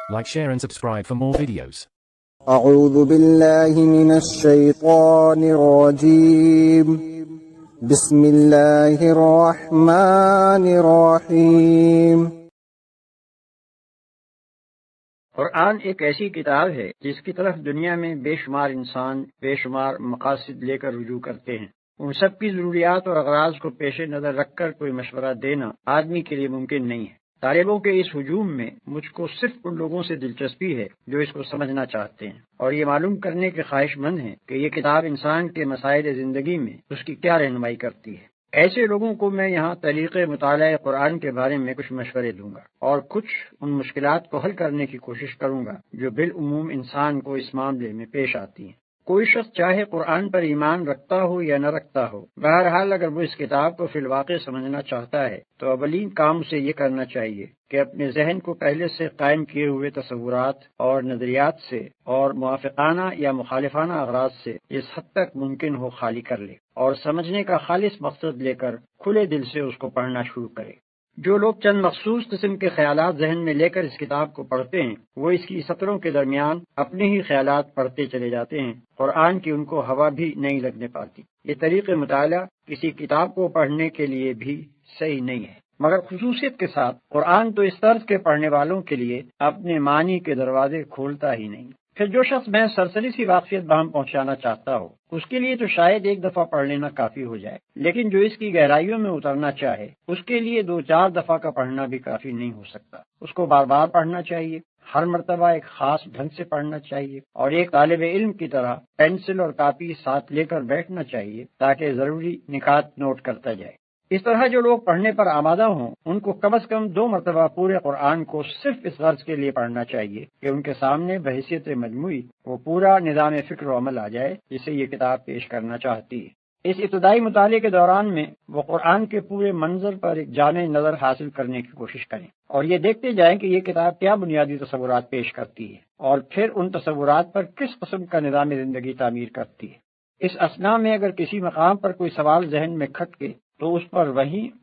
Like, share and subscribe for more videos. أعوذ بالله من الشيطان الرجيم بسم الله الرحمن الرحيم قرآن ایک ایسی کتاب ہے جس کی طرف دنیا میں بے شمار انسان بے شمار مقاصد لے کر رجوع کرتے ہیں۔ ان سب کی ضروریات اور اغراض کو پیش نظر رکھ کر کوئی مشورہ دینا آدمی کے لیے ممکن نہیں ہے۔ طالبوں کے اس ہجوم میں مجھ کو صرف ان لوگوں سے دلچسپی ہے جو اس کو سمجھنا چاہتے ہیں اور یہ معلوم کرنے کے خواہش مند ہیں کہ یہ کتاب انسان کے مسائل زندگی میں اس کی کیا رہنمائی کرتی ہے۔ ایسے لوگوں کو میں یہاں طریق مطالعہ قرآن کے بارے میں کچھ مشورے دوں گا اور کچھ ان مشکلات کو حل کرنے کی کوشش کروں گا جو بالعموم انسان کو اس معاملے میں پیش آتی ہیں۔ کوئی شخص چاہے قرآن پر ایمان رکھتا ہو یا نہ رکھتا ہو، بہرحال اگر وہ اس کتاب کو فی الواقع سمجھنا چاہتا ہے تو اولین کام اسے یہ کرنا چاہیے کہ اپنے ذہن کو پہلے سے قائم کیے ہوئے تصورات اور نظریات سے اور موافقانہ یا مخالفانہ اغراض سے اس حد تک ممکن ہو خالی کر لے اور سمجھنے کا خالص مقصد لے کر کھلے دل سے اس کو پڑھنا شروع کرے۔ جو لوگ چند مخصوص قسم کے خیالات ذہن میں لے کر اس کتاب کو پڑھتے ہیں وہ اس کی سطروں کے درمیان اپنے ہی خیالات پڑھتے چلے جاتے ہیں، قرآن کی ان کو ہوا بھی نہیں لگنے پاتی۔ یہ طریق مطالعہ کسی کتاب کو پڑھنے کے لیے بھی صحیح نہیں ہے، مگر خصوصیت کے ساتھ قرآن تو اس طرز کے پڑھنے والوں کے لیے اپنے معنی کے دروازے کھولتا ہی نہیں۔ پھر جو شخص میں سرسری سی واقفیت بہم پہنچانا چاہتا ہو اس کے لیے تو شاید ایک دفعہ پڑھ لینا کافی ہو جائے، لیکن جو اس کی گہرائیوں میں اترنا چاہے اس کے لیے 2-4 دفعہ کا پڑھنا بھی کافی نہیں ہو سکتا۔ اس کو بار بار پڑھنا چاہیے، ہر مرتبہ ایک خاص ڈھنگ سے پڑھنا چاہیے اور ایک طالب علم کی طرح پینسل اور کاپی ساتھ لے کر بیٹھنا چاہیے تاکہ ضروری نکات نوٹ کرتا جائے۔ اس طرح جو لوگ پڑھنے پر آمادہ ہوں ان کو کم از کم 2 مرتبہ پورے قرآن کو صرف اس غرض کے لیے پڑھنا چاہیے کہ ان کے سامنے بحیثیت مجموعی وہ پورا نظام فکر و عمل آ جائے جسے یہ کتاب پیش کرنا چاہتی ہے۔ اس ابتدائی مطالعے کے دوران میں وہ قرآن کے پورے منظر پر ایک جامع نظر حاصل کرنے کی کوشش کریں اور یہ دیکھتے جائیں کہ یہ کتاب کیا بنیادی تصورات پیش کرتی ہے اور پھر ان تصورات پر کس قسم کا نظام زندگی تعمیر کرتی ہے۔ اس اثنا میں اگر کسی مقام پر کوئی سوال ذہن میں کھٹکے تو اس پر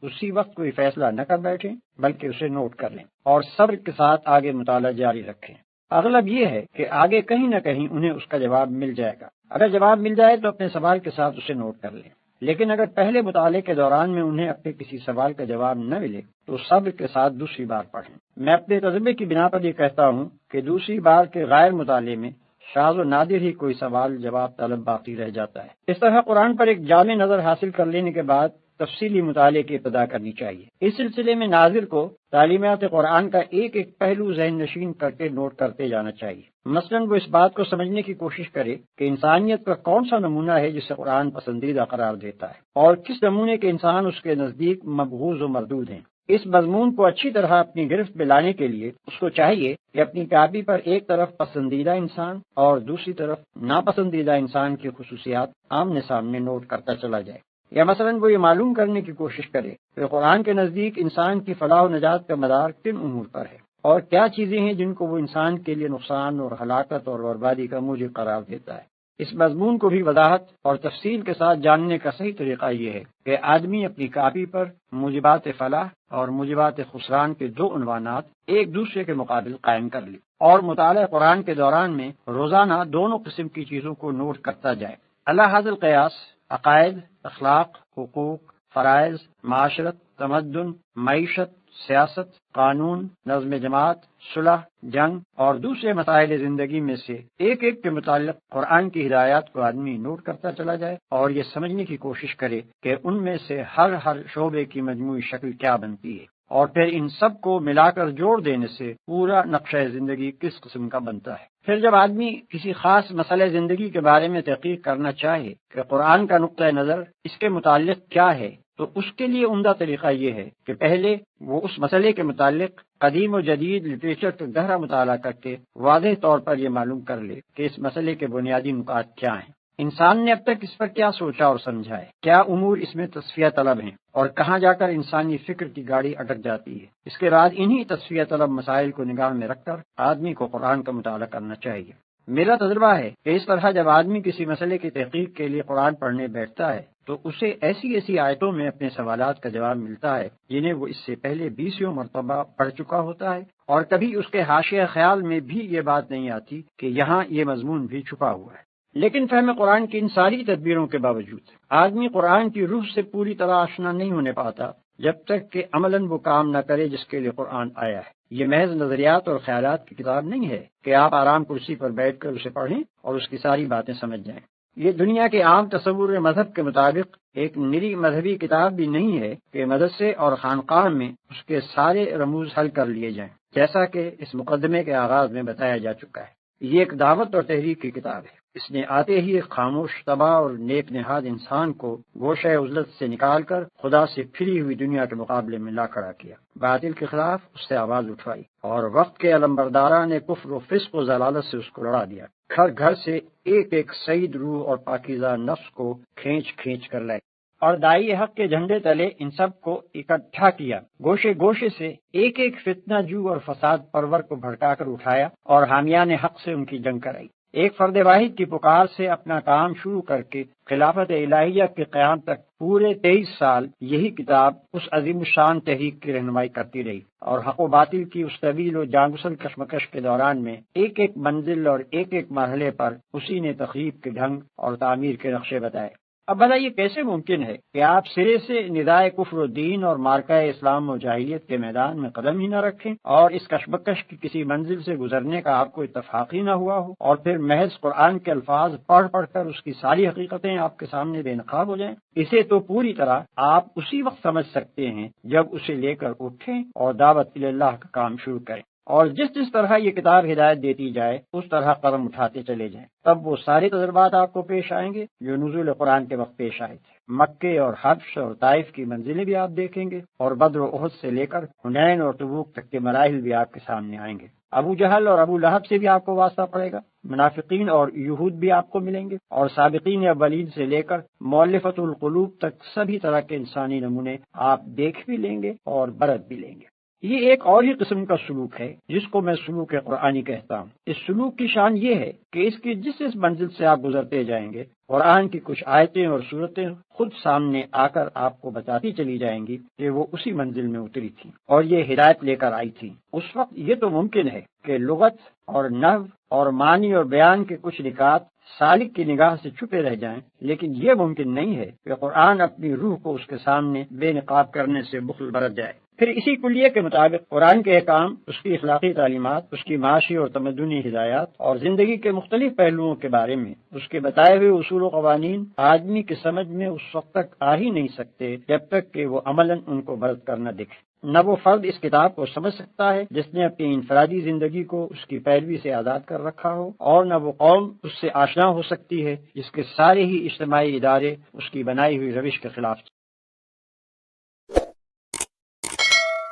اسی وقت کوئی فیصلہ نہ کر بیٹھیں بلکہ اسے نوٹ کر لیں اور صبر کے ساتھ آگے مطالعہ جاری رکھیں۔ اغلب یہ ہے کہ آگے کہیں نہ کہیں انہیں اس کا جواب مل جائے گا۔ اگر جواب مل جائے تو اپنے سوال کے ساتھ اسے نوٹ کر لیں، لیکن اگر پہلے مطالعے کے دوران میں انہیں اپنے کسی سوال کا جواب نہ ملے تو صبر کے ساتھ دوسری بار پڑھیں۔ میں اپنے تجربے کی بنا پر یہ کہتا ہوں کہ دوسری بار کے غیر مطالعے میں شاذ و نادر ہی کوئی سوال جواب طلب باقی رہ جاتا ہے۔ اس طرح قرآن پر ایک جامع نظر حاصل کر لینے کے بعد تفصیلی مطالعے کی ابتدا کرنی چاہیے۔ اس سلسلے میں ناظر کو تعلیمات قرآن کا ایک ایک پہلو ذہن نشین کر کے نوٹ کرتے جانا چاہیے۔ مثلاً وہ اس بات کو سمجھنے کی کوشش کرے کہ انسانیت کا کون سا نمونہ ہے جسے قرآن پسندیدہ قرار دیتا ہے اور کس نمونے کے انسان اس کے نزدیک مبغوض و مردود ہیں۔ اس مضمون کو اچھی طرح اپنی گرفت میں لانے کے لیے اس کو چاہیے کہ اپنی کاپی پر ایک طرف پسندیدہ انسان اور دوسری طرف ناپسندیدہ انسان کی خصوصیات آمنے سامنے نوٹ کرتا چلا جائے، یا مثلاً وہ یہ معلوم کرنے کی کوشش کرے کہ قرآن کے نزدیک انسان کی فلاح و نجات کا مدار کن امور پر ہے اور کیا چیزیں ہیں جن کو وہ انسان کے لیے نقصان اور ہلاکت اور بربادی کا موجب قرار دیتا ہے۔ اس مضمون کو بھی وضاحت اور تفصیل کے ساتھ جاننے کا صحیح طریقہ یہ ہے کہ آدمی اپنی کاپی پر موجبات فلاح اور موجبات خسران کے 2 عنوانات ایک دوسرے کے مقابل قائم کر لے اور مطالعہ قرآن کے دوران میں روزانہ دونوں قسم کی چیزوں کو نوٹ کرتا جائے۔ اللہ حاضر قیاس، عقائد، اخلاق، حقوق، فرائض، معاشرت، تمدن، معیشت، سیاست، قانون، نظم جماعت، صلح، جنگ اور دوسرے مسائل زندگی میں سے ایک ایک کے متعلق قرآن کی ہدایات کو آدمی نوٹ کرتا چلا جائے اور یہ سمجھنے کی کوشش کرے کہ ان میں سے ہر شعبے کی مجموعی شکل کیا بنتی ہے اور پھر ان سب کو ملا کر جوڑ دینے سے پورا نقشہ زندگی کس قسم کا بنتا ہے۔ پھر جب آدمی کسی خاص مسئلہ زندگی کے بارے میں تحقیق کرنا چاہے کہ قرآن کا نقطہ نظر اس کے متعلق کیا ہے تو اس کے لیے عمدہ طریقہ یہ ہے کہ پہلے وہ اس مسئلے کے متعلق قدیم و جدید لٹریچر کا گہرا مطالعہ کر کے واضح طور پر یہ معلوم کر لے کہ اس مسئلے کے بنیادی نکات کیا ہیں، انسان نے اب تک اس پر کیا سوچا اور سمجھا ہے، کیا امور اس میں تصفیہ طلب ہیں اور کہاں جا کر انسانی فکر کی گاڑی اٹک جاتی ہے۔ اس کے بعد انہی تصفیہ طلب مسائل کو نگاہ میں رکھ کر آدمی کو قرآن کا مطالعہ کرنا چاہیے۔ میرا تجربہ ہے کہ اس طرح جب آدمی کسی مسئلے کی تحقیق کے لیے قرآن پڑھنے بیٹھتا ہے تو اسے ایسی ایسی آیتوں میں اپنے سوالات کا جواب ملتا ہے جنہیں وہ اس سے پہلے 20 مرتبہ پڑھ چکا ہوتا ہے، اور کبھی اس کے حاشیہ خیال میں بھی یہ بات نہیں آتی کہ یہاں یہ مضمون بھی چھپا ہوا ہے۔ لیکن فہم قرآن کی ان ساری تدبیروں کے باوجود آدمی قرآن کی روح سے پوری طرح آشنا نہیں ہونے پاتا جب تک کہ عملاً وہ کام نہ کرے جس کے لیے قرآن آیا ہے۔ یہ محض نظریات اور خیالات کی کتاب نہیں ہے کہ آپ آرام کرسی پر بیٹھ کر اسے پڑھیں اور اس کی ساری باتیں سمجھ جائیں۔ یہ دنیا کے عام تصور مذہب کے مطابق ایک نری مذہبی کتاب بھی نہیں ہے کہ مدرسے اور خانقاہ میں اس کے سارے رموز حل کر لیے جائیں، جیسا کہ اس مقدمے کے آغاز میں بتایا جا چکا ہے۔ یہ ایک دعوت اور تحریک کی کتاب ہے۔ اس نے آتے ہی ایک خاموش، تباہ اور نیک نہاد انسان کو گوشہ عزلت سے نکال کر خدا سے پھری ہوئی دنیا کے مقابلے میں لا کھڑا کیا، باطل کے خلاف اس سے آواز اٹھوائی، اور وقت کے علمبرداران نے کفر و فسق و ضلالت سے اس کو لڑا دیا۔ گھر گھر سے ایک ایک سعید روح اور پاکیزہ نفس کو کھینچ کھینچ کر لائے، اور دائی حق کے جھنڈے تلے ان سب کو اکٹھا کیا۔ گوشے گوشے سے ایک ایک فتنہ جو اور فساد پرور کو بھڑکا کر اٹھایا اور حامیان حق سے ان کی جنگ کرائی۔ ایک فرد واحد کی پکار سے اپنا کام شروع کر کے خلافت الہیہ کے قیام تک پورے 23 سال یہی کتاب اس عظیم الشان تحریک کی رہنمائی کرتی رہی، اور حق و باطل کی اس طویل و جانگسل کشمکش کے دوران میں ایک ایک منزل اور ایک ایک مرحلے پر اسی نے تخریب کے ڈھنگ اور تعمیر کے نقشے بتائے۔ اب بھلا یہ کیسے ممکن ہے کہ آپ سرے سے ندائے کفر و دین اور مارکہ اسلام و جاہلیت کے میدان میں قدم ہی نہ رکھیں، اور اس کشمکش کی کسی منزل سے گزرنے کا آپ کو اتفاق ہی نہ ہوا ہو، اور پھر محض قرآن کے الفاظ پڑھ پڑھ کر اس کی ساری حقیقتیں آپ کے سامنے بے نقاب ہو جائیں؟ اسے تو پوری طرح آپ اسی وقت سمجھ سکتے ہیں جب اسے لے کر اٹھیں اور دعوت اللہ کا کام شروع کریں، اور جس جس طرح یہ کتاب ہدایت دیتی جائے اس طرح قدم اٹھاتے چلے جائیں۔ تب وہ سارے تجربات آپ کو پیش آئیں گے جو نزول قرآن کے وقت پیش آئے تھے۔ مکے اور حبش اور طائف کی منزلیں بھی آپ دیکھیں گے، اور بدر و احد سے لے کر حنین اور تبوک تک کے مراحل بھی آپ کے سامنے آئیں گے۔ ابو جہل اور ابو لہب سے بھی آپ کو واسطہ پڑے گا، منافقین اور یہود بھی آپ کو ملیں گے، اور سابقین اولین سے لے کر مؤلفۃ القلوب تک سبھی طرح کے انسانی نمونے آپ دیکھ بھی لیں گے اور برت بھی لیں گے۔ یہ ایک اور ہی قسم کا سلوک ہے جس کو میں سلوک قرآنی کہتا ہوں۔ اس سلوک کی شان یہ ہے کہ اس کی جس منزل سے آپ گزرتے جائیں گے، قرآن کی کچھ آیتیں اور صورتیں خود سامنے آ کر آپ کو بتاتی چلی جائیں گی کہ وہ اسی منزل میں اتری تھی اور یہ ہدایت لے کر آئی تھی۔ اس وقت یہ تو ممکن ہے کہ لغت اور نحو اور معنی اور بیان کے کچھ نکات سالک کی نگاہ سے چھپے رہ جائیں، لیکن یہ ممکن نہیں ہے کہ قرآن اپنی روح کو اس کے سامنے بے نقاب کرنے سے بخل برت جائے۔ پھر اسی کلیے کے مطابق قرآن کے احکام، اس کی اخلاقی تعلیمات، اس کی معاشی اور تمدنی ہدایات اور زندگی کے مختلف پہلوؤں کے بارے میں اس کے بتائے ہوئے اصول و قوانین آدمی کی سمجھ میں اس وقت تک آ ہی نہیں سکتے جب تک کہ وہ عملاً ان کو برت کر نہ دکھے۔ نہ وہ فرد اس کتاب کو سمجھ سکتا ہے جس نے اپنی انفرادی زندگی کو اس کی پیروی سے آزاد کر رکھا ہو، اور نہ وہ قوم اس سے آشنا ہو سکتی ہے جس کے سارے ہی اجتماعی ادارے اس کی بنائی ہوئی روش کے خلاف۔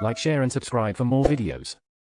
Like, share and subscribe for more videos.